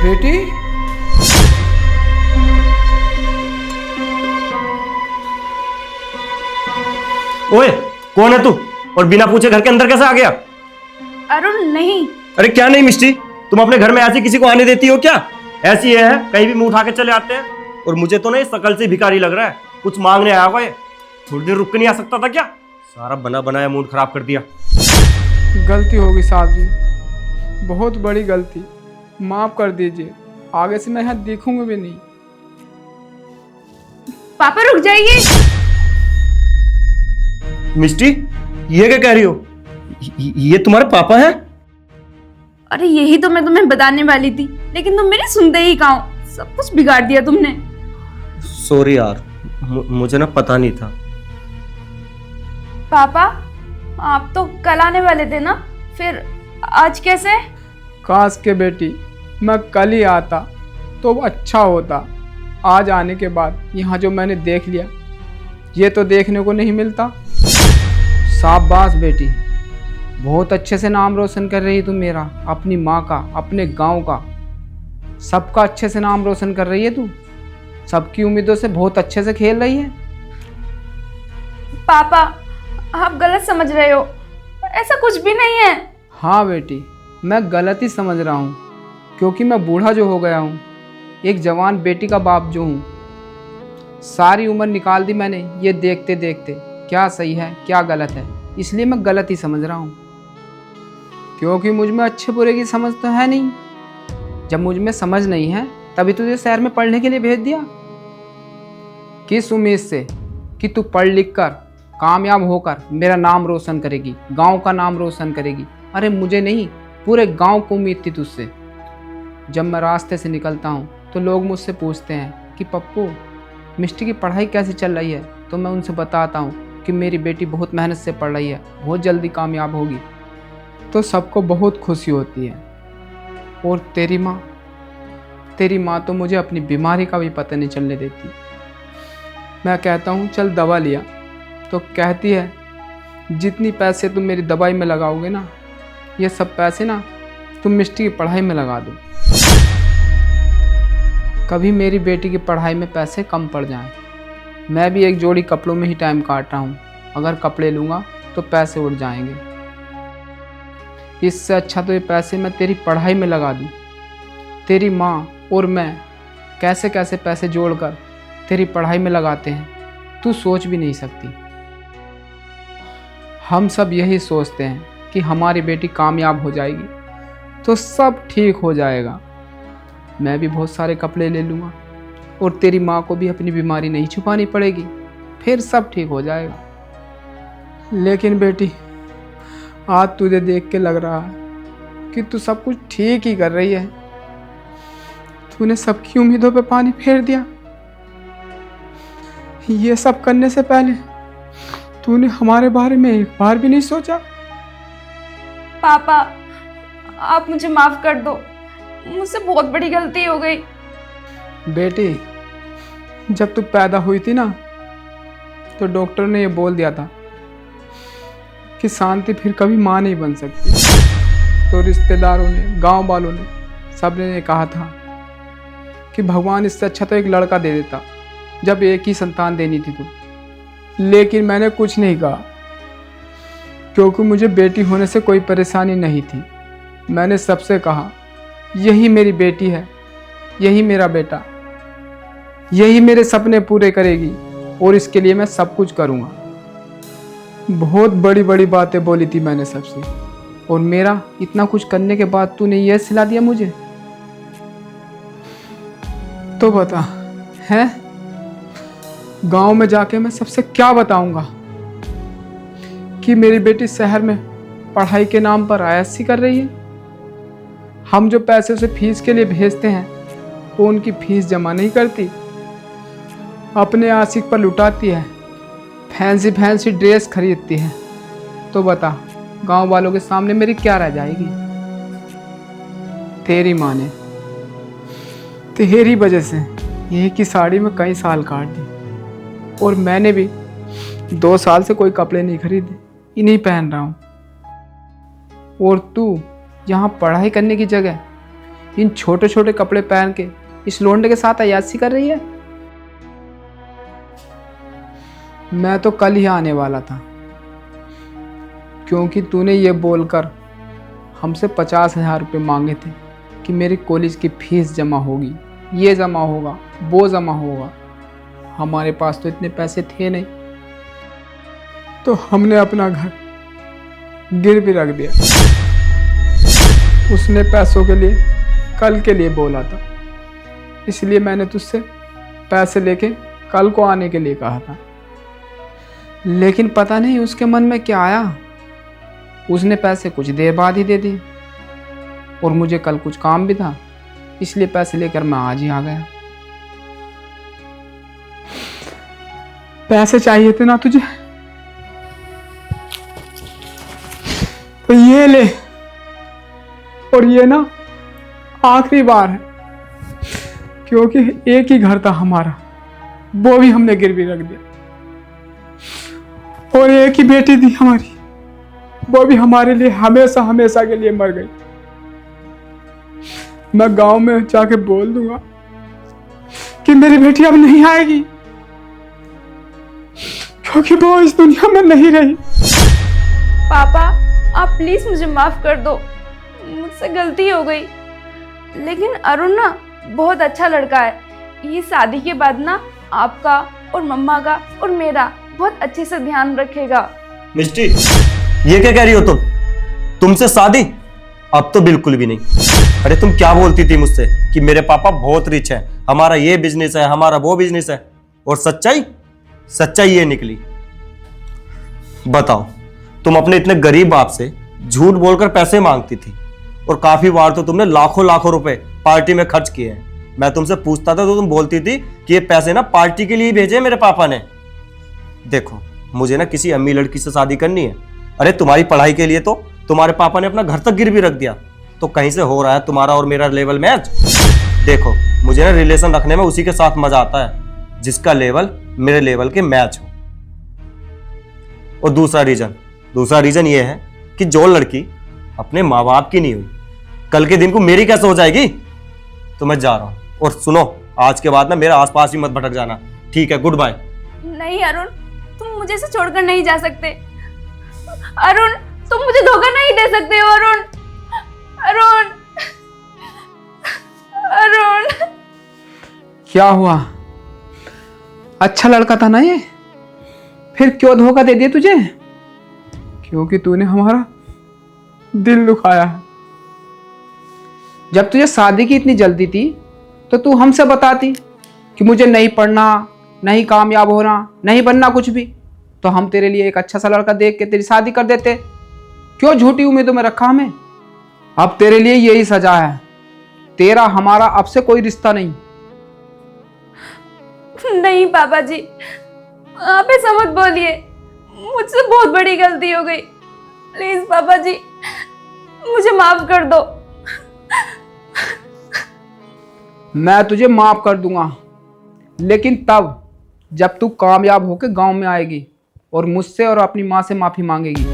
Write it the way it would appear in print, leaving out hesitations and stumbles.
बेटी, ओए, कौन है तू? और बिना पूछे घर के अंदर कैसे आ गया? अरुण नहीं। अरे क्या नहीं मिस्टी, तुम अपने घर में ऐसे किसी को आने देती हो क्या? ऐसी है कहीं भी मुंह उठा के चले आते हैं। और मुझे तो ना ये शकल से भिखारी लग रहा है, कुछ मांगने आया हुआ ये। थोड़ी देर रुक के नहीं आ सकता था क्या? सारा बना बनाया मूड खराब कर दिया। गलती होगी साहब जी, बहुत बड़ी गलती, माफ कर दीजिए। आगे से मैं यहाँ देखूंगा भी नहीं। पापा रुक जाइए। मिस्टी, ये क्या कह रही हो? ये तुम्हारे पापा हैं? अरे यही तो मैं तुम्हें बताने वाली थी, लेकिन तुम मेरी सुनते ही कहाँ हो। सब कुछ बिगाड़ दिया तुमने। सॉरी यार, मुझे ना पता नहीं था। पापा, आप तो कल आने वाले थे ना, फिर आज कैसे? काश के बेटी मैं कल ही आता तो अच्छा होता। आज आने के बाद यहाँ जो मैंने देख लिया, ये तो देखने को नहीं मिलता। शाबाश बेटी, बहुत अच्छे से नाम रोशन कर रही है तू मेरा, अपनी माँ का, अपने गांव का, सबका अच्छे से नाम रोशन कर रही है तू। सबकी उम्मीदों से बहुत अच्छे से खेल रही है। पापा, आप गलत समझ रहे हो, ऐसा कुछ भी नहीं है। हाँ बेटी, मैं गलत ही समझ रहा हूँ, क्योंकि मैं बूढ़ा जो हो गया हूँ, एक जवान बेटी का बाप जो हूँ। सारी उम्र निकाल दी मैंने ये देखते देखते क्या सही है क्या गलत है, इसलिए मैं गलत ही समझ रहा हूँ। क्योंकि मुझ में अच्छे बुरे की समझ तो है नहीं। जब मुझ में समझ नहीं है तभी तुझे शहर में पढ़ने के लिए भेज दिया। किस उम्मीद से कि तू पढ़ लिख कर कामयाब होकर मेरा नाम रोशन करेगी, गांव का नाम रोशन करेगी। अरे मुझे नहीं, पूरे गांव को उम्मीद थी तुझसे। जब मैं रास्ते से निकलता हूँ तो लोग मुझसे पूछते हैं कि पप्पू मिष्टी की पढ़ाई कैसी चल रही है, तो मैं उनसे बताता हूँ कि मेरी बेटी बहुत मेहनत से पढ़ रही है, बहुत जल्दी कामयाब होगी। तो सबको बहुत खुशी होती है। और तेरी माँ तो मुझे अपनी बीमारी का भी पता नहीं चलने देती। मैं कहता हूँ चल दवा लिया, तो कहती है जितनी पैसे तुम मेरी दवाई में लगाओगे ना, ये सब पैसे ना तुम मिष्टी की पढ़ाई में लगा दो। कभी मेरी बेटी की पढ़ाई में पैसे कम पड़ जाएं। मैं भी एक जोड़ी कपड़ों में ही टाइम काट रहा हूँ, अगर कपड़े लूँगा तो पैसे उड़ जाएंगे। इससे अच्छा तो ये पैसे मैं तेरी पढ़ाई में लगा दूँ। तेरी माँ और मैं कैसे कैसे पैसे जोड़कर तेरी पढ़ाई में लगाते हैं, तू सोच भी नहीं सकती। हम सब यही सोचते हैं कि हमारी बेटी कामयाब हो जाएगी तो सब ठीक हो जाएगा। मैं भी बहुत सारे कपड़े ले लूँगा और तेरी माँ को भी अपनी बीमारी नहीं छुपानी पड़ेगी, फिर सब ठीक हो जाएगा। लेकिन बेटी, आज तुझे देख के लग रहा है कि तू सब कुछ ठीक ही कर रही है। तूने सबकी उम्मीदों पे पानी फेर दिया। ये सब करने से पहले तूने हमारे बारे में एक बार भी नहीं सोचा। पापा, आप मुझे माफ कर दो, मुझसे बहुत बड़ी गलती हो गई। बेटी, जब तू पैदा हुई थी ना, तो डॉक्टर ने ये बोल दिया था कि शांति फिर कभी माँ नहीं बन सकती। तो रिश्तेदारों ने, गांव वालों ने, सबने कहा था कि भगवान इससे अच्छा तो एक लड़का दे देता, जब एक ही संतान देनी थी तो। लेकिन मैंने कुछ नहीं कहा, क्योंकि मुझे बेटी होने से कोई परेशानी नहीं थी। मैंने सबसे कहा यही मेरी बेटी है, यही मेरा बेटा, यही मेरे सपने पूरे करेगी और इसके लिए मैं सब कुछ करूँगा। बहुत बड़ी बड़ी बातें बोली थी मैंने सबसे, और मेरा इतना कुछ करने के बाद तूने यह सिला दिया मुझे। तो बता, है गांव में जाके मैं सबसे क्या बताऊंगा कि मेरी बेटी शहर में पढ़ाई के नाम पर अय्याशी कर रही है। हम जो पैसे उसे फीस के लिए भेजते हैं वो उनकी फीस जमा नहीं करती, अपने आशिक पर लुटाती है, फैंसी फैंसी ड्रेस खरीदती है। तो बता, गांव वालों के सामने मेरी क्या रह जाएगी। तेरी माँ ने तेरी वजह से एक ही साड़ी में कई साल काट दी, और मैंने भी 2 साल से कोई कपड़े नहीं खरीदे, इन्हीं पहन रहा हूँ। और तू यहाँ पढ़ाई करने की जगह इन छोटे छोटे कपड़े पहन के इस लोंडे के साथ अय्याशी कर रही है। मैं तो कल ही आने वाला था, क्योंकि तूने ये बोलकर हमसे 50,000 रुपये मांगे थे कि मेरी कॉलेज की फीस जमा होगी, ये जमा होगा, वो जमा होगा। हमारे पास तो इतने पैसे थे नहीं, तो हमने अपना घर गिरवी रख दिया। उसने पैसों के लिए कल के लिए बोला था, इसलिए मैंने तुझसे पैसे लेके कल को आने के लिए कहा था। लेकिन पता नहीं उसके मन में क्या आया, उसने पैसे कुछ देर बाद ही दे दिए। और मुझे कल कुछ काम भी था, इसलिए पैसे लेकर मैं आज ही आ गया। पैसे चाहिए थे ना तुझे, तो ये ले। और ये ना आखिरी बार है, क्योंकि एक ही घर था हमारा, वो भी हमने गिरवी रख दिया। और एक ही बेटी थी हमारी, वो भी हमारे लिए हमेशा हमेशा के लिए मर गई। मैं गांव में जाके बोल दूंगा कि मेरी बेटी अब नहीं आएगी, क्योंकि वो इस दुनिया में नहीं रही। पापा आप प्लीज मुझे माफ कर दो, मुझसे गलती हो गई। लेकिन अरुण ना बहुत अच्छा लड़का है, ये शादी के बाद ना आपका और मम्मा का और मेरा बहुत अच्छे से ध्यान रखेगा। मिष्टी, ये क्या कह रही हो तुम? तुमसे शादी? अब तो बिल्कुल भी नहीं। अरे तुम क्या बोलती थी मुझसे कि मेरे पापा बहुत रिच है, हमारा ये बिजनेस है, हमारा वो बिजनेस है, और सच्चाई सच्चाई ये निकली। बताओ, तुम अपने इतने गरीब बाप से झूठ बोलकर पैसे मांगती थी, और काफी बार तो तुमने लाखों लाखों रुपए पार्टी में खर्च किए हैं। मैं तुमसे पूछता था तो तुम बोलती थी कि ये पैसे ना पार्टी के लिए भेजे मेरे पापा ने। देखो, मुझे ना किसी अमीर लड़की से शादी करनी है। अरे तुम्हारी पढ़ाई के लिए तो तुम्हारे पापा ने अपना घर तक गिरवी रख दिया, तो कहीं से हो रहा है तुम्हारा और मेरा लेवल मैच? देखो, मुझे ना रिलेशन रखने में उसी के साथ मजा आता है जिसका लेवल मेरे लेवल के मैच हो। और दूसरा रीजन ये है कि जो लड़की अपने माँ बाप की नहीं हुई, कल के दिन को मेरी कैसे हो जाएगी? तो मैं जा रहा हूं। और सुनो, आज के बाद ना मेरे आसपास भी मत भटक जाना, ठीक है? Goodbye. नहीं अरुण, तुम मुझे से छोड़कर नहीं जा सकते। अरुण, तुम मुझे धोखा नहीं दे सकते हो। अरुण, अरुण, अरुण। क्या हुआ? अच्छा लड़का था ना ये, फिर क्यों धोखा दे दिया तुझे? क्योंकि तूने हमारा दिल दुखाया है। जब तुझे शादी की इतनी जल्दी थी तो तू हमसे बताती कि मुझे नहीं पढ़ना, नहीं कामयाब होना, नहीं बनना कुछ भी, तो हम तेरे लिए एक अच्छा सा लड़का देख के तेरी शादी कर देते। क्यों झूठी उम्मीदों में रखा हमें? अब तेरे लिए यही सजा है, तेरा हमारा अब से कोई रिश्ता नहीं। नहीं पापा जी, आप ऐसा मत बोलिए, मुझसे बहुत बड़ी गलती हो गई। प्लीज पापा जी, मुझे माफ कर दो। मैं तुझे माफ कर दूंगा, लेकिन तब जब तू कामयाब होकर गांव में आएगी और मुझसे और अपनी माँ से माफी मांगेगी।